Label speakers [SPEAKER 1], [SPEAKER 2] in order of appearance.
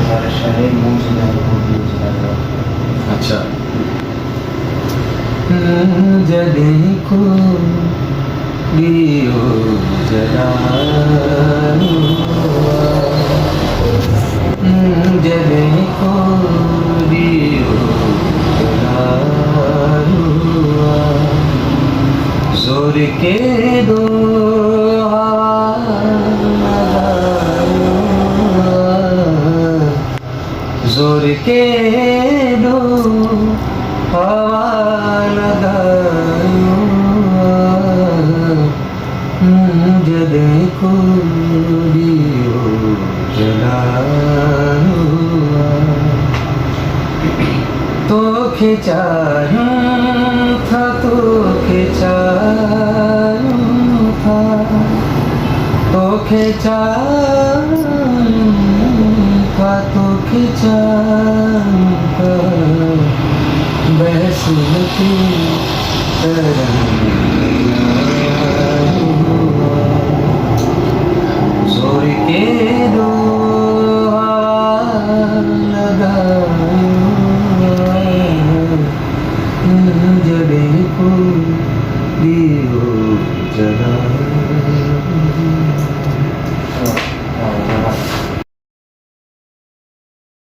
[SPEAKER 1] हमारे शहर मुंह से जाने को भी चला
[SPEAKER 2] अच्छा
[SPEAKER 1] जॾहिं को ॾियो जलायो जॾहिं को ॾियो जलायो ज़ोर के दो ज़ोर के दो हवा लगायो जॾहिं को ॾियो जलायो तोखे चाहियूं था तोखे चाहियूं था तोखे चाहियूं था तोखे चाहियूं था बहस नथी ज़ोर के दो लगायो जॾहिं को ॾियो जलायो